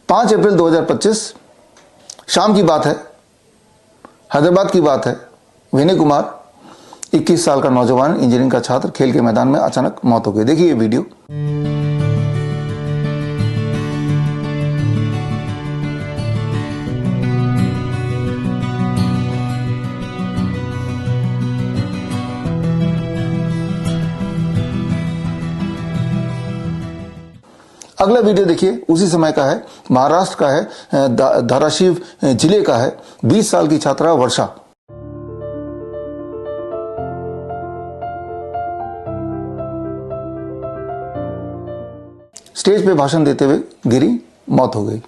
5 अप्रैल 2025 शाम की बात है, हैदराबाद की बात है। विनय कुमार 21 साल का नौजवान इंजीनियरिंग का छात्र, खेल के मैदान में अचानक मौत हो गई। देखिए ये वीडियो। अगला वीडियो देखिए, उसी समय का है, महाराष्ट्र का है, धाराशिव जिले का है। 20 साल की छात्रा वर्षा। स्टेज पे भाषण देते हुए गिरी, मौत हो गई।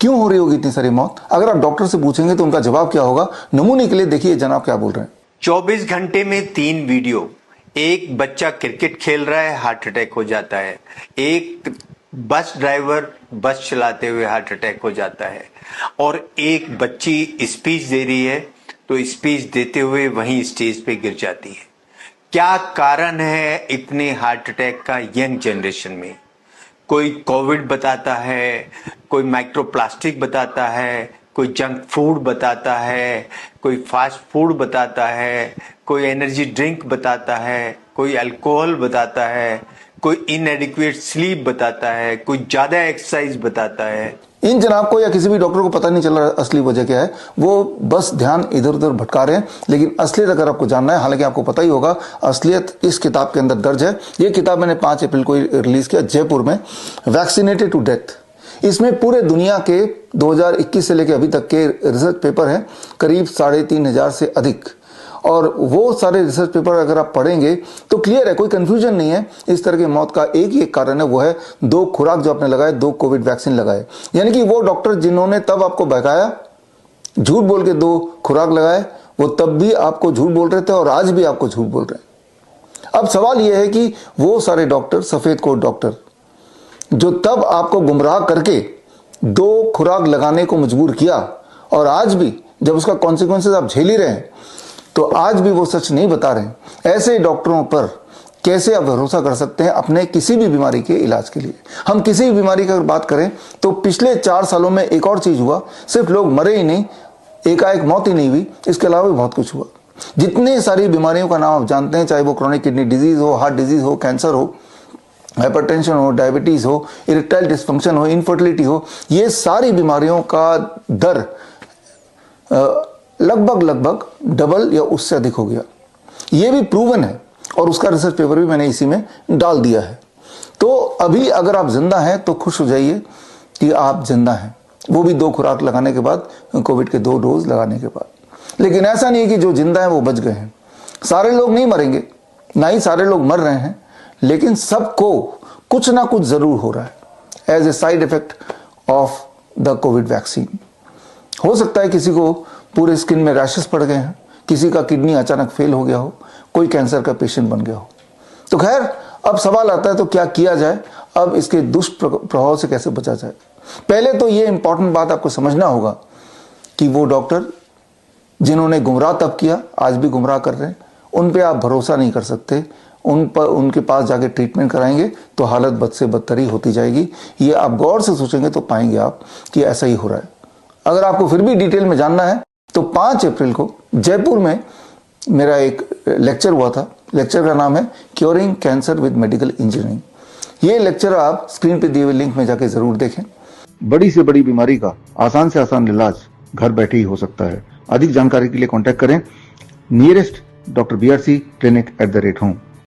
क्यों हो रही होगी इतनी सारी मौत? अगर आप डॉक्टर से पूछेंगे तो उनका जवाब क्या होगा? नमूने के लिए देखिए जनाब क्या बोल रहे हैं। 24 घंटे में 3 वीडियो। एक बच्चा क्रिकेट खेल रहा है, हार्ट अटैक हो जाता है। एक बस ड्राइवर बस चलाते हुए हार्ट अटैक हो जाता है। और एक बच्ची स्पीच दे रही है तो स्पीच देते हुए वहीं स्टेज पे गिर जाती है। क्या कारण है इतने हार्ट अटैक का यंग जनरेशन में? कोई कोविड बताता है, कोई माइक्रोप्लास्टिक बताता है, कोई जंक फूड बताता है, कोई फास्ट फूड बताता है, कोई एनर्जी ड्रिंक बताता है, कोई अल्कोहल बताता है, कोई इनएडिक्वेट स्लीप बताता है, कोई ज्यादा एक्सरसाइज बताता है। इन जनाब को या किसी भी डॉक्टर को पता नहीं चल रहा असली वजह क्या है। वो बस ध्यान इधर उधर भटका रहे हैं। लेकिन असलियत अगर आपको जानना है, हालांकि आपको पता ही होगा, असलियत इस किताब के अंदर दर्ज है। ये किताब मैंने 5 अप्रैल को रिलीज किया जयपुर में, वैक्सीनेटेड टू डेथ। इसमें पूरे दुनिया के 2021 से लेकर अभी तक के रिसर्च पेपर हैं, करीब 3,500 से अधिक। और वो सारे रिसर्च पेपर अगर आप पढ़ेंगे तो क्लियर है, कोई कंफ्यूजन नहीं है। इस तरह की मौत का एक ही एक कारण है, वो है 2 खुराक जो आपने लगाए, 2 कोविड वैक्सीन लगाए। यानी कि वो डॉक्टर जिन्होंने तब आपको बहकाया, झूठ बोल के 2 खुराक लगाए, वो तब भी आपको झूठ बोल रहे थे और आज भी आपको झूठ बोल रहे हैं। अब सवाल यह है कि वो सारे डॉक्टर, सफेद कोट डॉक्टर, जो तब आपको गुमराह करके 2 खुराक लगाने को मजबूर किया, और आज भी जब उसका कॉन्सिक्वेंसेस आप झेल ही रहे हैं, तो आज भी वो सच नहीं बता रहे। ऐसे डॉक्टरों पर कैसे आप भरोसा कर सकते हैं अपने किसी भी बीमारी के इलाज के लिए? हम किसी भी बीमारी की अगर बात करें तो पिछले 4 सालों में एक और चीज हुआ, सिर्फ लोग मरे ही नहीं, एकाएक मौत ही नहीं हुई, इसके अलावा भी बहुत कुछ हुआ। जितनी सारी बीमारियों का नाम आप जानते हैं, चाहे वो क्रोनिक किडनी डिजीज हो, हार्ट डिजीज हो, कैंसर हो, हाइपरटेंशन हो, डायबिटीज हो, इरेक्टाइल डिस्फंक्शन हो, इनफर्टिलिटी हो, ये सारी बीमारियों का दर लगभग डबल या उससे अधिक हो गया। ये भी प्रूवन है और उसका रिसर्च पेपर भी मैंने इसी में डाल दिया है। तो अभी अगर आप जिंदा हैं तो खुश हो जाइए कि आप जिंदा हैं, वो भी 2 खुराक लगाने के बाद, कोविड के 2 डोज लगाने के बाद। लेकिन ऐसा नहीं है कि जो जिंदा है वो बच गए हैं। सारे लोग नहीं मरेंगे, ना ही सारे लोग मर रहे हैं, लेकिन सबको कुछ ना कुछ जरूर हो रहा है as a side effect of the COVID vaccine. हो सकता है किसी को पूरे स्किन में रैशेस पड़ गए हैं, किसी का किडनी अचानक फेल हो गया हो, कोई कैंसर का पेशेंट बन गया हो। तो खैर, अब सवाल आता है तो क्या किया जाए, अब इसके दुष्प्रभाव से कैसे बचा जाए? पहले तो ये इंपॉर्टेंट बात आपको समझना होगा कि वो डॉक्टर जिन्होंने गुमराह तब किया, आज भी गुमराह कर रहे हैं, उन पे आप भरोसा नहीं कर सकते। उन पर, उनके पास जाके ट्रीटमेंट कराएंगे तो हालत बद से बदतर ही होती जाएगी। ये आप गौर से सोचेंगे तो पाएंगे आप कि ऐसा ही हो रहा है। अगर आपको फिर भी डिटेल में जानना है तो 5 अप्रैल को जयपुर में मेरा एक लेक्चर हुआ था। लेक्चर का नाम है curing cancer with medical engineering. ये लेक्चर आप स्क्रीन पे दिए हुए लिंक में जाके जरूर देखें। बड़ी से बड़ी बीमारी का आसान से आसान इलाज घर बैठे ही हो सकता है। अधिक जानकारी के लिए कांटेक्ट करें nearest Dr. BRC Clinic @ home।